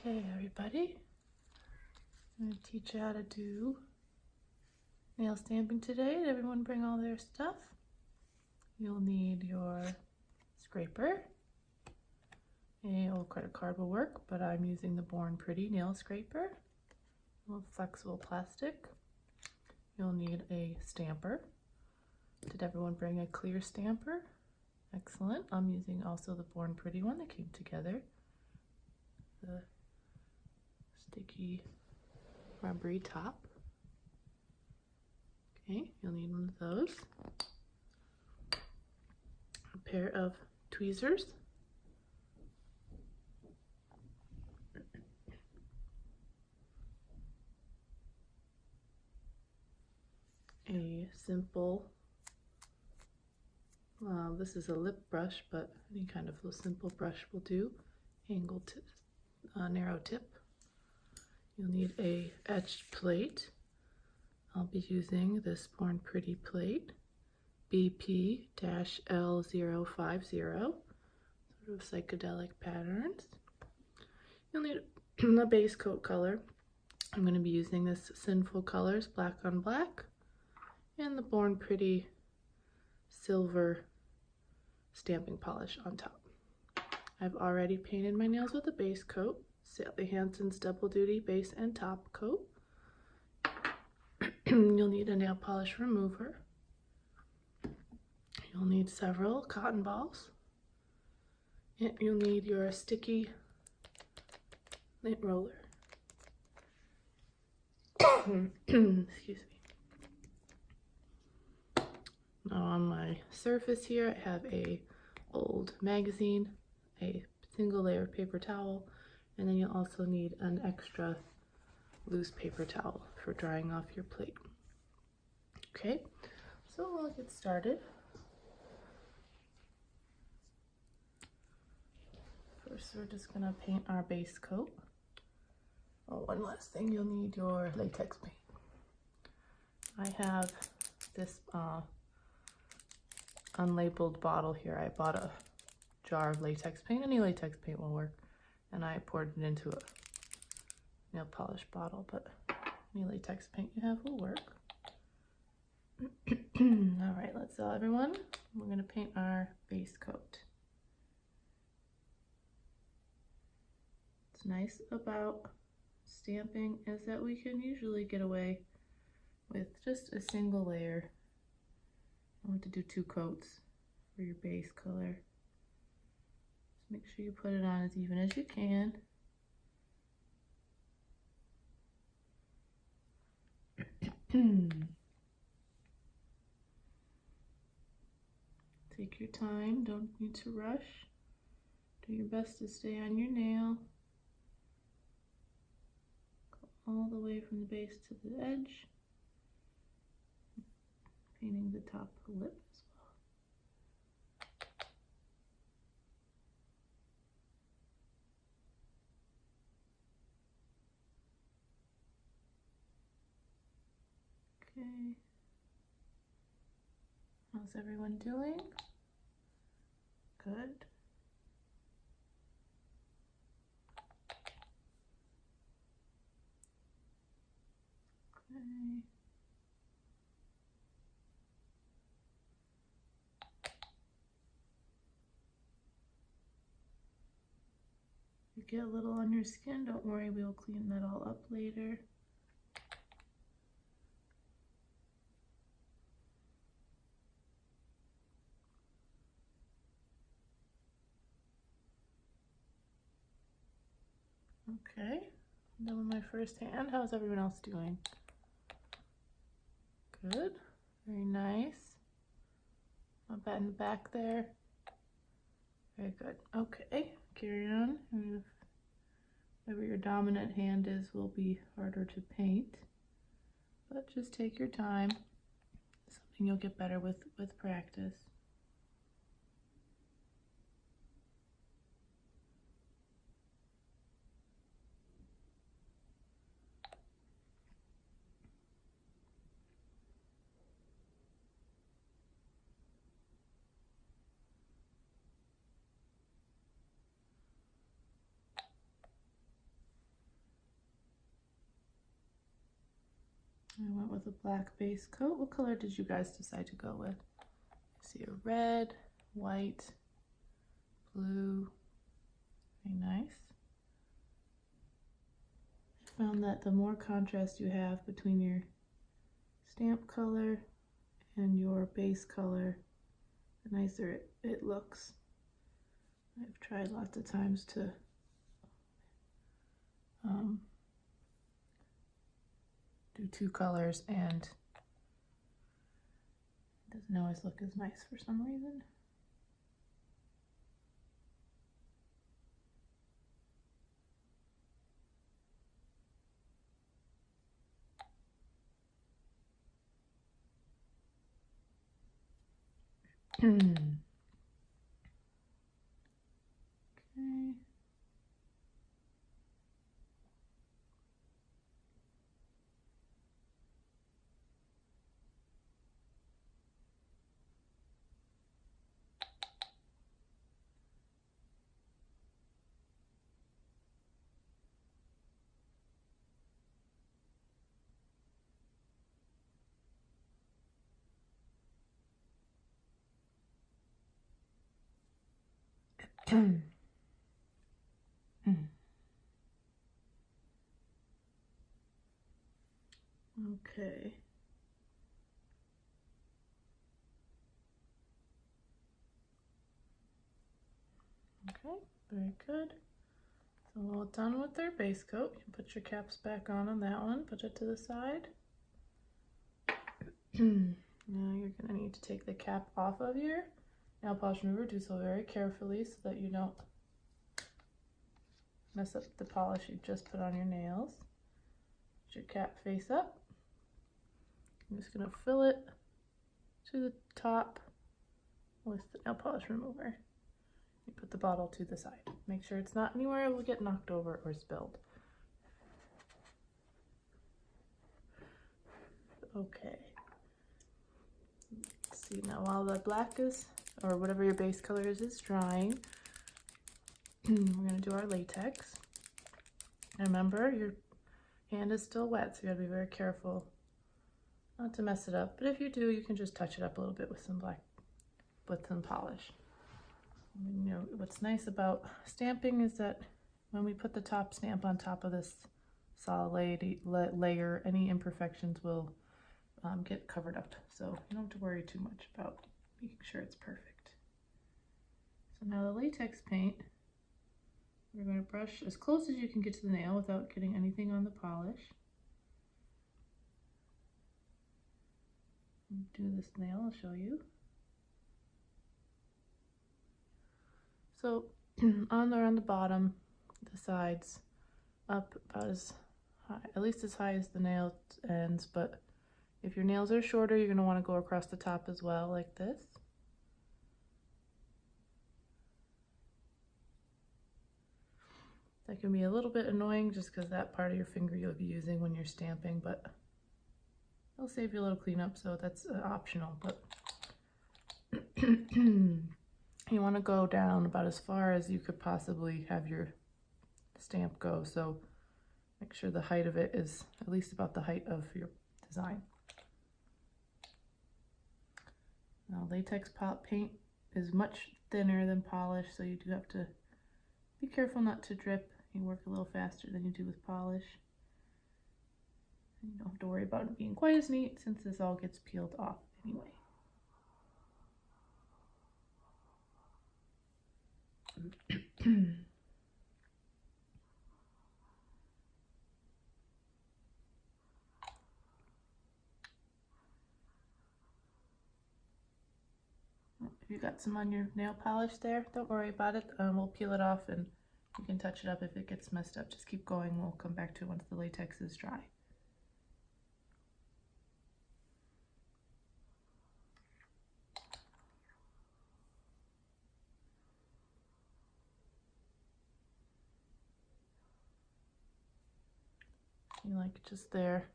Hey everybody, I'm going to teach you how to do nail stamping today. Did everyone bring all their stuff? You'll need your scraper. A old credit card will work, but I'm using the Born Pretty nail scraper. A little flexible plastic. You'll need a stamper. Did everyone bring a clear stamper? Excellent. I'm using also the Born Pretty one that came together. The sticky rubbery top. Okay, you'll need one of those. A pair of tweezers. A simple, this is a lip brush, but any kind of a simple brush will do. Angled narrow tip. You'll need a etched plate. I'll be using this Born Pretty plate, BP-L050, sort of psychedelic patterns. You'll need a base coat color. I'm going to be using this Sinful Colors Black on Black and the Born Pretty silver stamping polish on top. I've already painted my nails with a base coat, Sally Hansen's Double Duty base and top coat. You'll need a nail polish remover. You'll need several cotton balls. And you'll need your sticky lint roller. Excuse me. Now on my surface here, I have a old magazine, a single layer of paper towel, and then you'll also need an extra loose paper towel for drying off your plate. Okay, so we'll get started. First, we're just gonna paint our base coat. Oh, one last thing, you'll need your latex paint. I have this unlabeled bottle here. I bought a jar of latex paint. Any latex paint will work. And I poured it into a nail polish bottle, but any latex paint you have will work. All right, let's everyone. We're going to paint our base coat. What's nice about stamping is that we can usually get away with just a single layer. I want to do 2 coats for your base color. Just make sure you put it on as even as you can. Take your time, don't need to rush. Do your best to stay on your nail. Go all the way from the base to the edge. Painting the top of the lip as well. Okay. How's everyone doing? Good. Okay. If you get a little on your skin, don't worry, we'll clean that all up later. Okay, I'm done with my first hand. How's everyone else doing? Good, very nice. Not bad in the back there. Very good. Okay, carry on. Whatever your dominant hand is will be harder to paint, but just take your time. Something you'll get better with practice. I went with a black base coat. What color did you guys decide to go with? I see a red, white, blue. Very nice. I found that the more contrast you have between your stamp color and your base color, the nicer it looks. I've tried lots of times to do two colors, and it doesn't always look as nice for some reason. Okay. Okay. Okay, very good. So we're all done with their base coat. You can put your caps back on that one, put it to the side. Now you're going to need to take the cap off of your nail polish remover. Do so very carefully so that you don't mess up the polish you just put on your nails. Put your cap face up. I'm just going to fill it to the top with the nail polish remover. You put the bottle to the side. Make sure it's not anywhere it will get knocked over or spilled. Okay. Let's see, now while the black is, or whatever your base color is drying, we're going to do our latex. And remember, your hand is still wet, so you gotta be very careful not to mess it up. But if you do, you can just touch it up a little bit with some polish. And, you know, what's nice about stamping is that when we put the top stamp on top of this solid layer, any imperfections will get covered up. So you don't have to worry too much about making sure it's perfect. So now the latex paint, we're going to brush as close as you can get to the nail without getting anything on the polish. Do this nail, I'll show you. So on the bottom, the sides, up about as high, at least as high as the nail ends, but if your nails are shorter, you're going to want to go across the top as well, like this. That can be a little bit annoying just because that part of your finger you'll be using when you're stamping, but it'll save you a little cleanup, so that's optional. But you want to go down about as far as you could possibly have your stamp go, so make sure the height of it is at least about the height of your design. Now latex paint is much thinner than polish, so you do have to be careful not to drip. You work a little faster than you do with polish. And you don't have to worry about it being quite as neat since this all gets peeled off anyway. If you got some on your nail polish there, don't worry about it. We'll peel it off and you can touch it up if it gets messed up. Just keep going. We'll come back to it once the latex is dry. You like just there.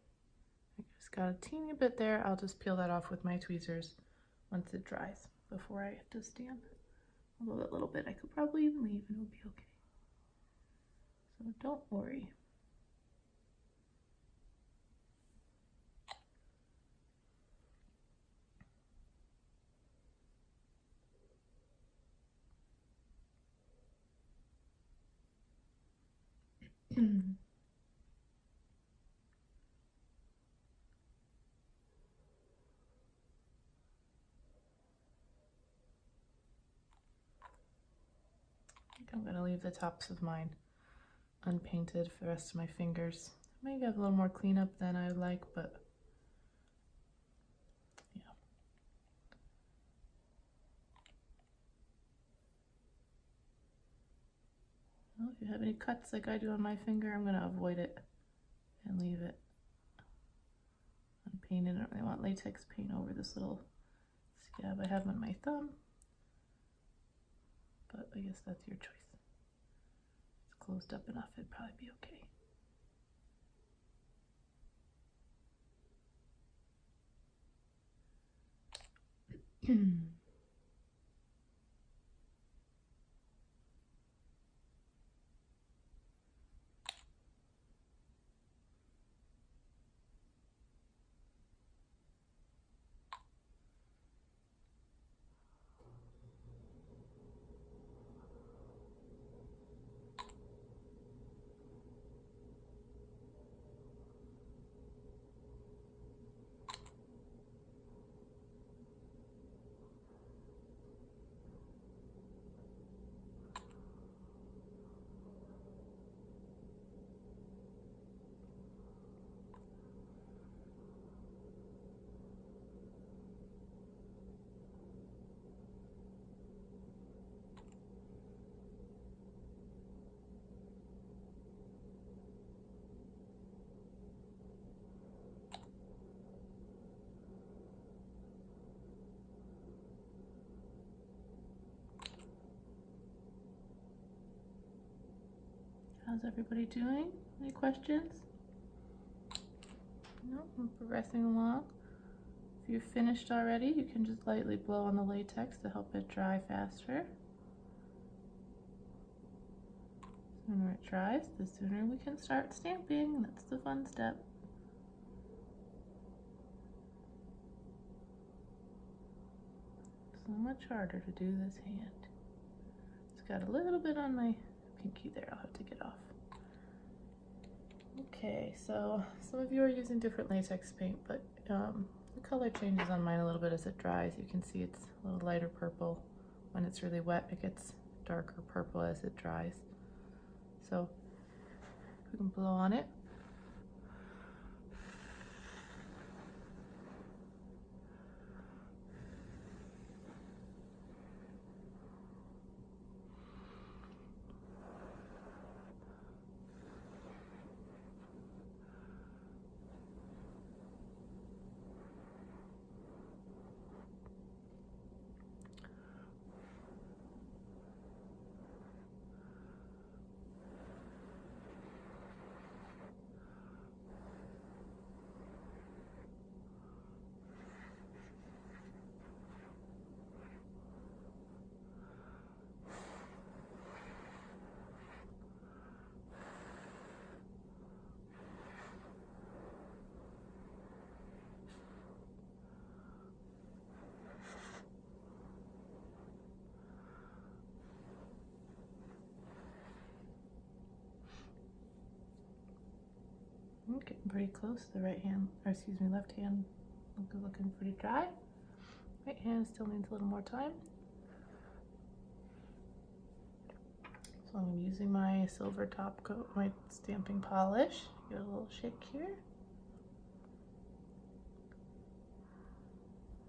I just got a teeny bit there. I'll just peel that off with my tweezers once it dries before I have to stamp. Although that little bit I could probably even leave and it'll be okay. So don't worry. I'm going to leave the tops of mine unpainted for the rest of my fingers. Maybe have a little more cleanup than I would like, but yeah. Well, if you have any cuts like I do on my finger, I'm going to avoid it and leave it unpainted. I don't really want latex paint over this little scab I have on my thumb, but I guess that's your choice. It's closed up enough, it'd probably be okay. How's everybody doing? Any questions? No, I'm progressing along. If you're finished already, you can just lightly blow on the latex to help it dry faster. The sooner it dries, the sooner we can start stamping. That's the fun step. So much harder to do this hand. It's got a little bit on my pinky there, I'll have to get off. Okay, so some of you are using different latex paint, but the color changes on mine a little bit as it dries. You can see it's a little lighter purple. When it's really wet, it gets darker purple as it dries. So we can blow on it. I'm getting pretty close. The right hand, or excuse me, left hand looking pretty dry. Right hand still needs a little more time. So I'm using my silver top coat, my stamping polish. Give it a little shake here.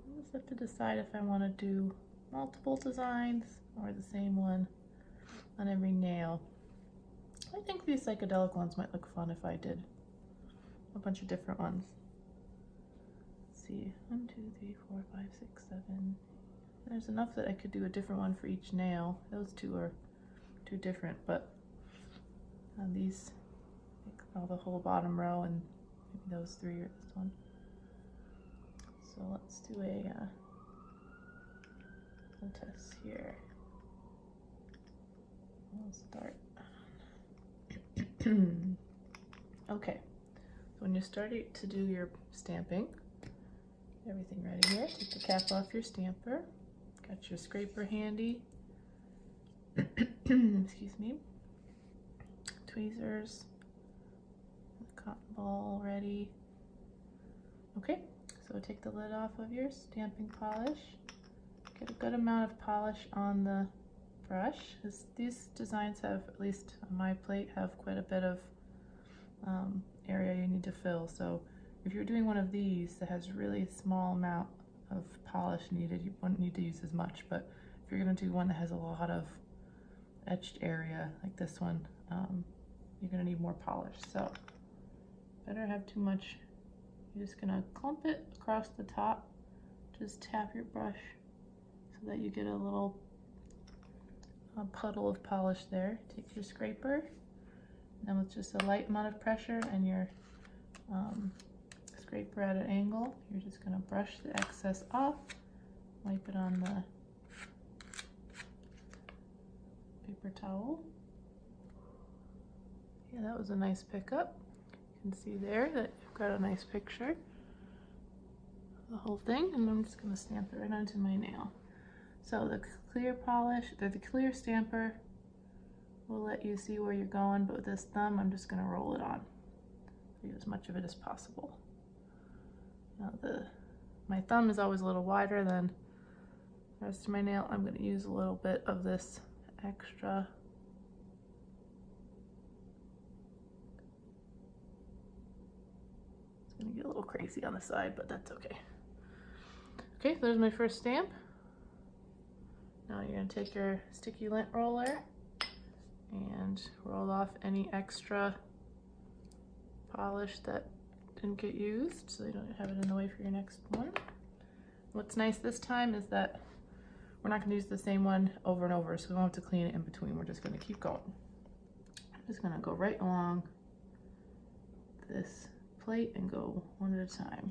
I just have to decide if I want to do multiple designs or the same one on every nail. I think these psychedelic ones might look fun if I did a bunch of different ones. Let's see, 1, 2, 3, 4, 5, 6, 7. There's enough that I could do a different one for each nail. Those two are too different, but these, the whole bottom row, and maybe those three or this one. So let's do a test here. We'll start. Okay. When you're starting to do your stamping, everything ready here. Take the cap off your stamper. Got your scraper handy. Excuse me. Tweezers. ball ready. Okay, so take the lid off of your stamping polish. Get a good amount of polish on the brush. These designs have, at least on my plate, have quite a bit of area you need to fill. So if you're doing one of these that has really small amount of polish needed, you wouldn't need to use as much. But if you're going to do one that has a lot of etched area like this one, you're going to need more polish. So better have too much. You're just going to clump it across the top. Just tap your brush so that you get a little puddle of polish there. Take your scraper, and then with just a light amount of pressure and your scraper at an angle, you're just going to brush the excess off, wipe it on the paper towel. Yeah, that was a nice pickup. You can see there that you've got a nice picture of the whole thing, and I'm just going to stamp it right onto my nail. So the clear polish, the clear stamper will let you see where you're going, but with this thumb, I'm just going to roll it on. Use as much of it as possible. Now my thumb is always a little wider than the rest of my nail. I'm going to use a little bit of this extra. It's going to get a little crazy on the side, but that's okay. Okay, there's my first stamp. Now you're going to take your sticky lint roller and roll off any extra polish that didn't get used, so you don't have it in the way for your next one. What's nice this time is that we're not going to use the same one over and over, so we won't have to clean it in between. We're just going to keep going. I'm just going to go right along this plate and go one at a time.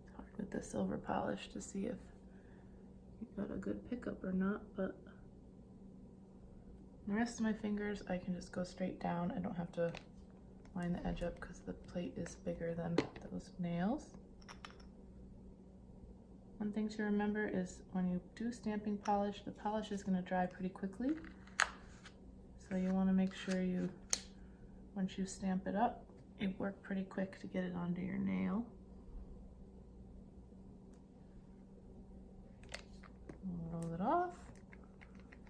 It's hard with the silver polish to see if you got a good pickup or not, but the rest of my fingers I can just go straight down. I don't have to line the edge up because the plate is bigger than those nails. One thing to remember is when you do stamping polish, the polish is going to dry pretty quickly. So you want to make sure you, once you stamp it up, you work pretty quick to get it onto your nail. Roll it off.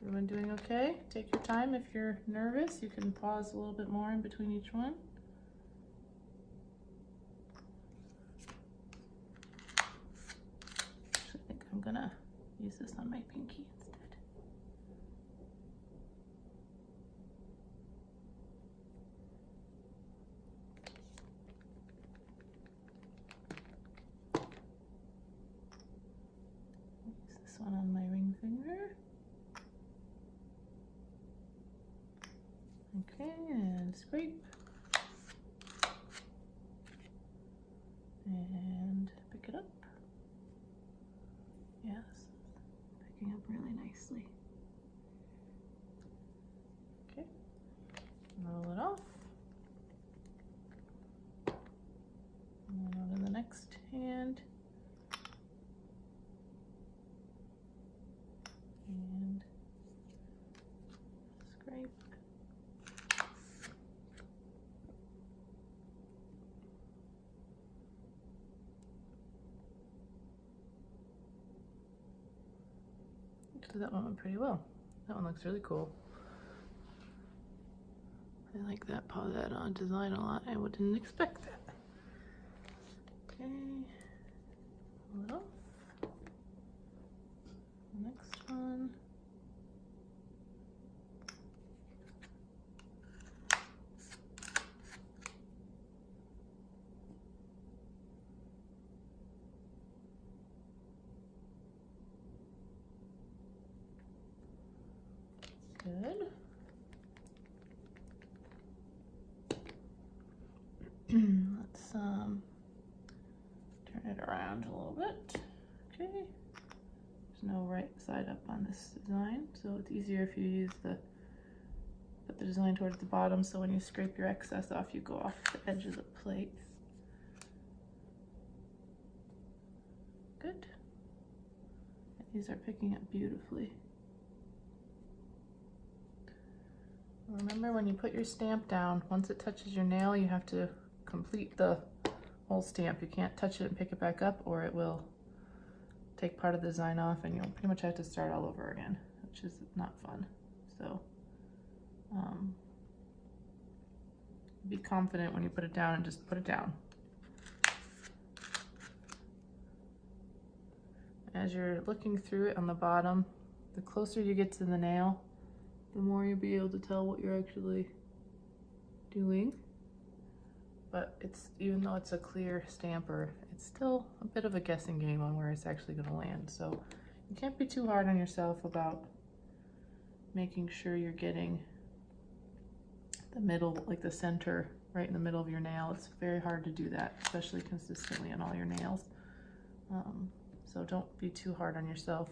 Everyone doing okay? Take your time. If you're nervous, you can pause a little bit more in between each one. Actually, I think I'm gonna use this on my pinky instead. Use this one on my ring finger. Okay, and scrape. And pick it up. Yes, picking up really nicely. Okay, roll it off. And on to the next hand. And scrape. Actually, that one went pretty well. That one looks really cool. I like that design a lot. I didn't expect that. Okay, pull it off. Next one. Good. Let's turn it around a little bit. Okay. There's no right side up on this design, so it's easier if you put the design towards the bottom, so when you scrape your excess off, you go off the edge of the plate. Good. These are picking up beautifully. Remember, when you put your stamp down, once it touches your nail, you have to complete the whole stamp. You can't touch it and pick it back up, or it will take part of the design off and you'll pretty much have to start all over again, which is not fun. So be confident when you put it down and just put it down. As you're looking through it on the bottom, the closer you get to the nail, the more you'll be able to tell what you're actually doing. But even though it's a clear stamper, it's still a bit of a guessing game on where it's actually going to land. So you can't be too hard on yourself about making sure you're getting the middle, like the center, right in the middle of your nail. It's very hard to do that, especially consistently on all your nails. So don't be too hard on yourself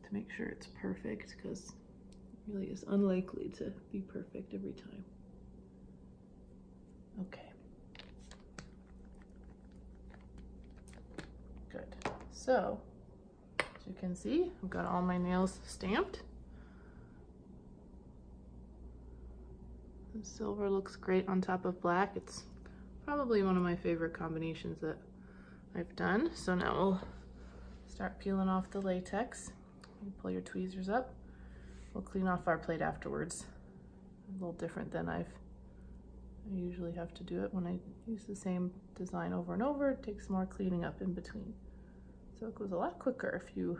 to make sure it's perfect, because it really is unlikely to be perfect every time. Okay. Good. So, as you can see, I've got all my nails stamped. And silver looks great on top of black. It's probably one of my favorite combinations that I've done. So now we'll start peeling off the latex. You pull your tweezers up. We'll clean off our plate afterwards. A little different than I usually have to do it when I use the same design over and over. It takes more cleaning up in between. So it goes a lot quicker if you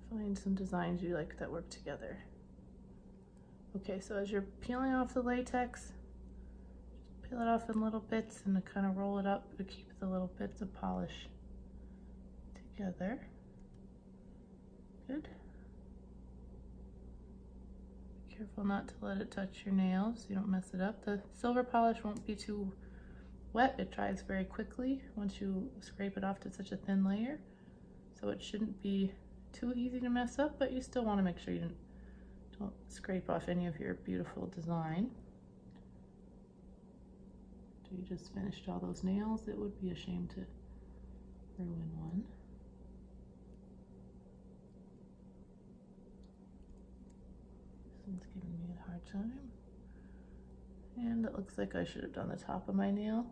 find some designs you like that work together. Okay, so as you're peeling off the latex, just peel it off in little bits and kind of roll it up to keep the little bits of polish together. Good. Careful not to let it touch your nails so you don't mess it up. The silver polish won't be too wet. It dries very quickly once you scrape it off to such a thin layer. So it shouldn't be too easy to mess up, but you still want to make sure you don't scrape off any of your beautiful design. After you just finished all those nails, it would be a shame to ruin one. One's giving me a hard time. And it looks like I should have done the top of my nail,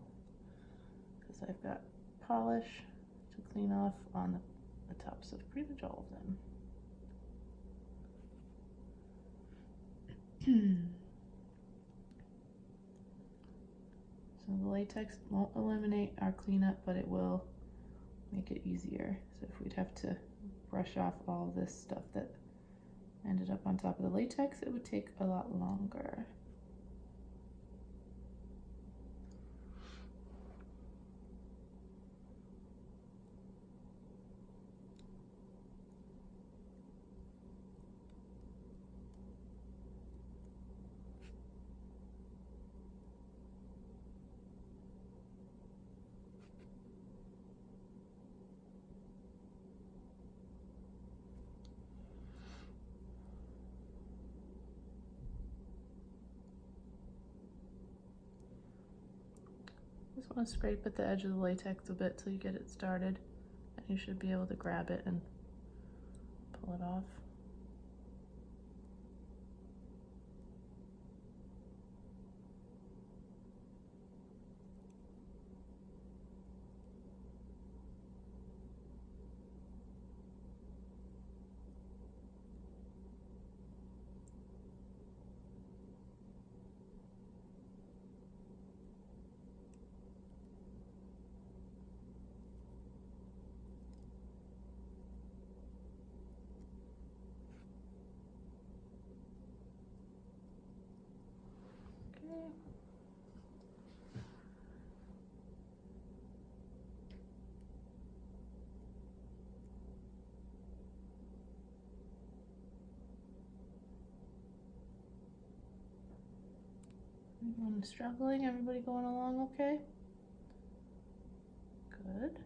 because I've got polish to clean off on the tops of pretty much all of them. So the latex won't eliminate our cleanup, but it will make it easier. So if we'd have to brush off all of this stuff that ended up on top of the latex, it would take a lot longer. Just want to scrape at the edge of the latex a bit till you get it started, and you should be able to grab it and pull it off. Anyone struggling? Everybody going along okay? Good.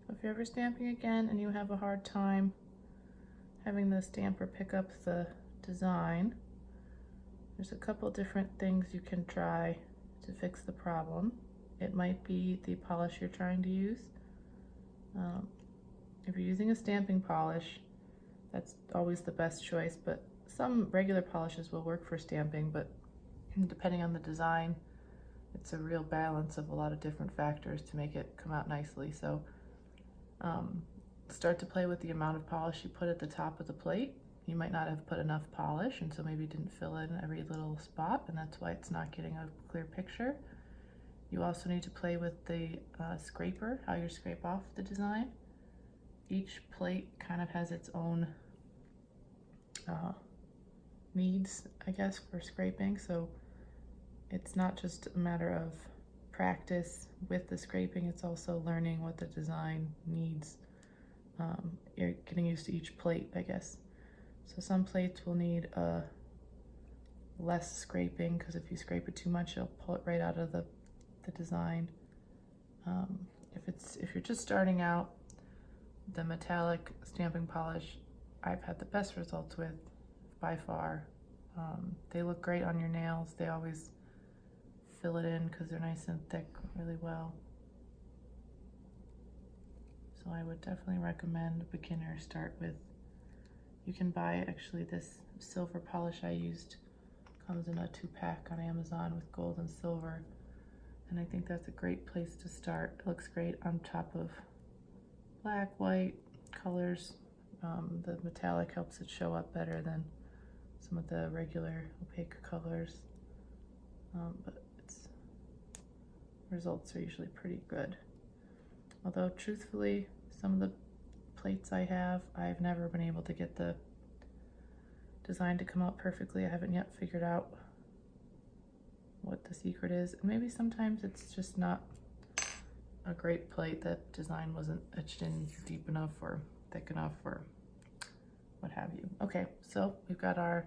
So if you're ever stamping again and you have a hard time having the stamper pick up the design, there's a couple different things you can try to fix the problem. It might be the polish you're trying to use. If you're using a stamping polish, that's always the best choice, but some regular polishes will work for stamping, but depending on the design, it's a real balance of a lot of different factors to make it come out nicely. So start to play with the amount of polish you put at the top of the plate. You might not have put enough polish, and so maybe you didn't fill in every little spot, and that's why it's not getting a clear picture. You also need to play with the scraper, how you scrape off the design. Each plate kind of has its own needs, I guess, for scraping, so it's not just a matter of practice with the scraping, it's also learning what the design needs. You're getting used to each plate, I guess. So some plates will need less scraping, because if you scrape it too much, it'll pull it right out of the design. If you're just starting out, the metallic stamping polish I've had the best results with by far. They look great on your nails. They always fill it in because they're nice and thick really well. So I would definitely recommend a beginner start with. You can buy actually this silver polish I used, comes in a 2-pack on Amazon with gold and silver, and I think that's a great place to start. It looks great on top of black, white colors. The metallic helps it show up better than some of the regular opaque colors, but its results are usually pretty good. Although truthfully, some of the plates I've never been able to get the design to come out perfectly. I haven't yet figured out what the secret is, and maybe sometimes it's just not a great plate. That design wasn't etched in deep enough or thick enough or what have you. Okay, so we've got our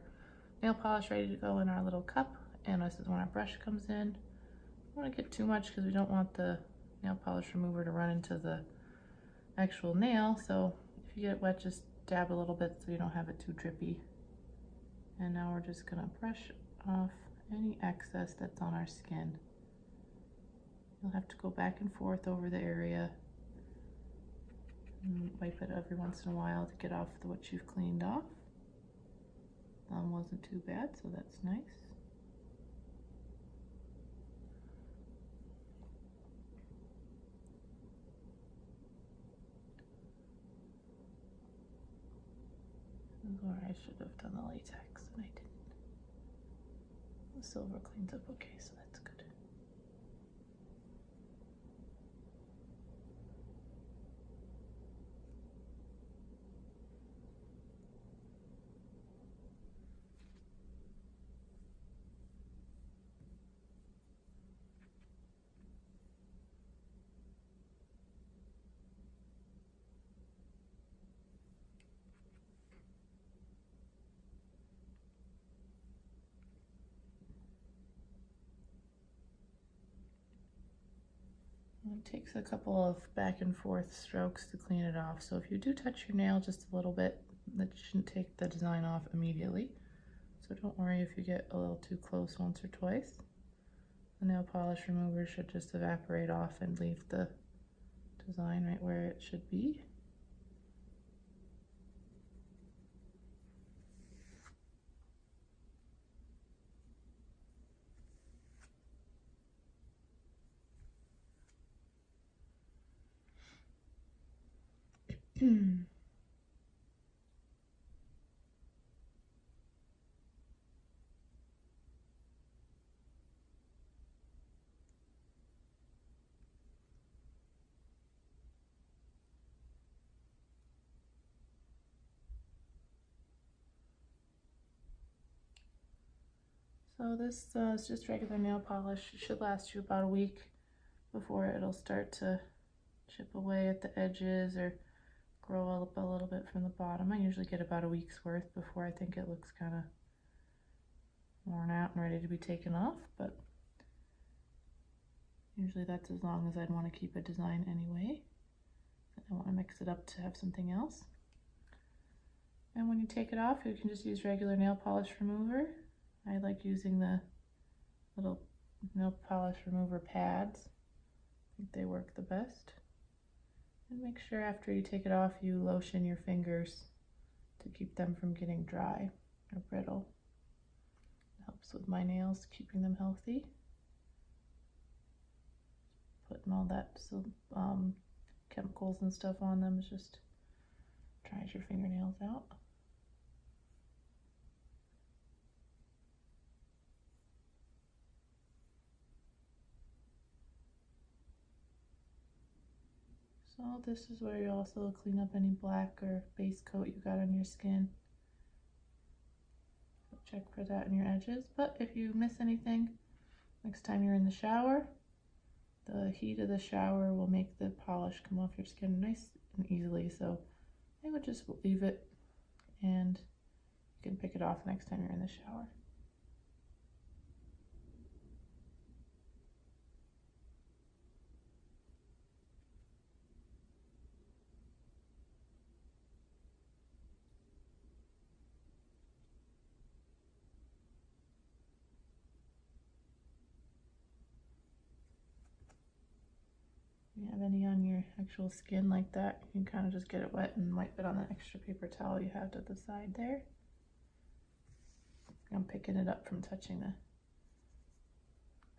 nail polish ready to go in our little cup, and this is when our brush comes in. I don't want to get too much because we don't want the nail polish remover to run into the actual nail, so if you get it wet, just dab a little bit so you don't have it too drippy. And now we're just gonna brush off any excess that's on our skin. You'll have to go back and forth over the area and wipe it every once in a while to get off what you've cleaned off. Wasn't too bad, so that's nice. Or I should have done the latex and I didn't. The silver cleans up okay, so that's good. It takes a couple of back and forth strokes to clean it off. So if you do touch your nail just a little bit, that shouldn't take the design off immediately. So don't worry if you get a little too close once or twice. The nail polish remover should just evaporate off and leave the design right where it should be. So this is just regular nail polish. It should last you about a week before it'll start to chip away at the edges or grow up a little bit from the bottom. I usually get about a week's worth before I think it looks kind of worn out and ready to be taken off, but usually that's as long as I'd want to keep a design anyway. I want to mix it up to have something else. And when you take it off, you can just use regular nail polish remover. I like using the little nail polish remover pads. I think they work the best. And make sure after you take it off you lotion your fingers to keep them from getting dry or brittle. It helps with my nails, keeping them healthy. Putting all that chemicals and stuff on them just dries your fingernails out. So this is where you also clean up any black or base coat you got on your skin. So check for that in your edges, but if you miss anything, next time you're in the shower, the heat of the shower will make the polish come off your skin nice and easily, so I would just leave it and you can pick it off next time you're in the shower. If you have any on your actual skin like that, you can kind of just get it wet and wipe it on the extra paper towel you have to the side there. I'm picking it up from touching the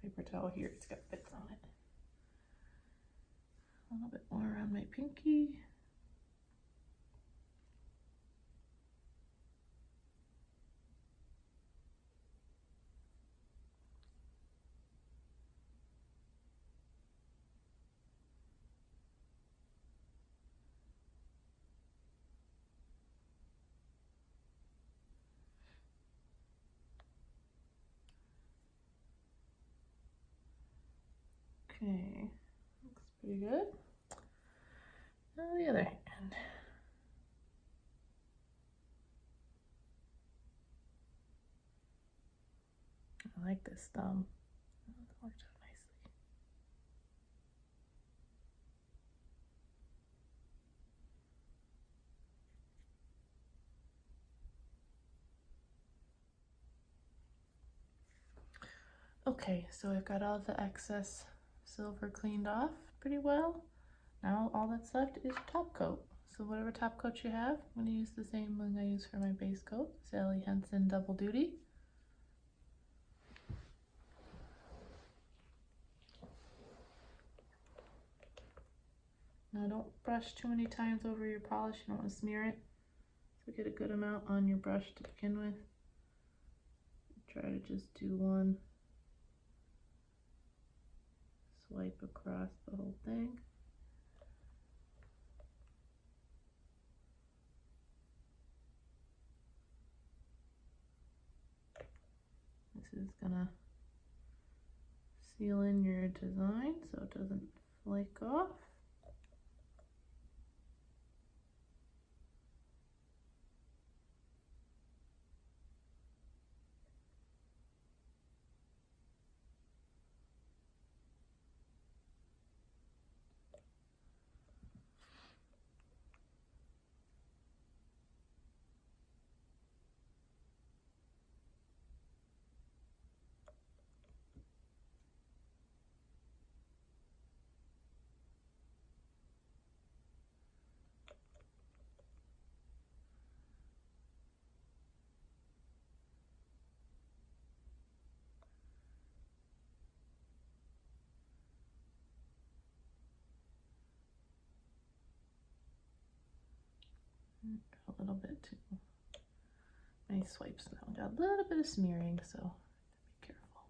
paper towel here. It's got bits on it. A little bit more around my pinky. Okay, looks pretty good. Now the other hand. I like this thumb. It worked out nicely. Okay, so I've got all the excess silver cleaned off pretty well. Now all that's left is top coat. So whatever top coat you have, I'm going to use the same one I use for my base coat, Sally Hansen Double Duty. Now don't brush too many times over your polish, you don't want to smear it. So get a good amount on your brush to begin with. Try to just do one swipe across the whole thing. This is gonna seal in your design so it doesn't flake off. A little bit too many swipes now. Got a little bit of smearing, so be careful.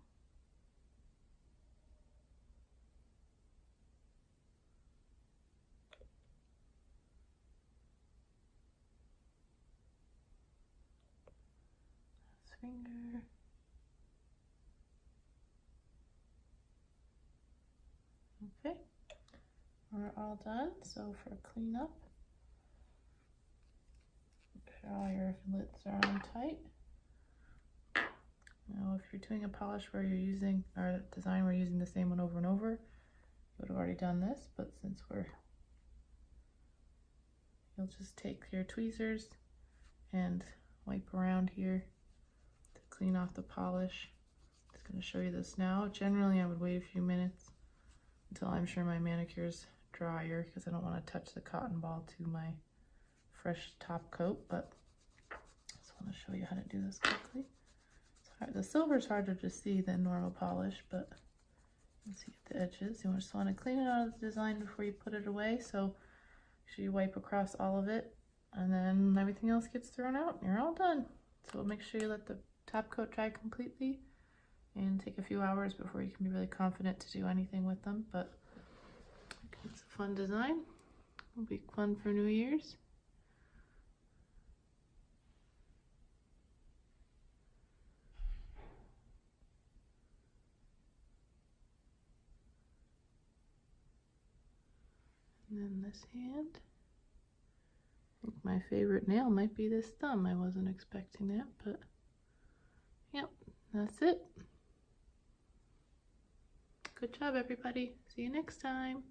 Last finger. Okay, we're all done. So for cleanup, make sure all your lids are on tight. Now if you're doing a polish where you're using, or a design where you're using the same one over and over, you would have already done this, but since you'll just take your tweezers and wipe around here to clean off the polish. It's I'm going to show you this now. Generally I would wait a few minutes until I'm sure my manicure's drier because I don't want to touch the cotton ball to my fresh top coat, but I just want to show you how to do this quickly. The silver's harder to see than normal polish, but you can see at the edges. You just want to clean it out of the design before you put it away, so make sure you wipe across all of it, and then everything else gets thrown out and you're all done. So make sure you let the top coat dry completely and take a few hours before you can be really confident to do anything with them, but it's a fun design. It'll be fun for New Year's. And then this hand. I think my favorite nail might be this thumb. I wasn't expecting that, but yep, that's it. Good job, everybody. See you next time.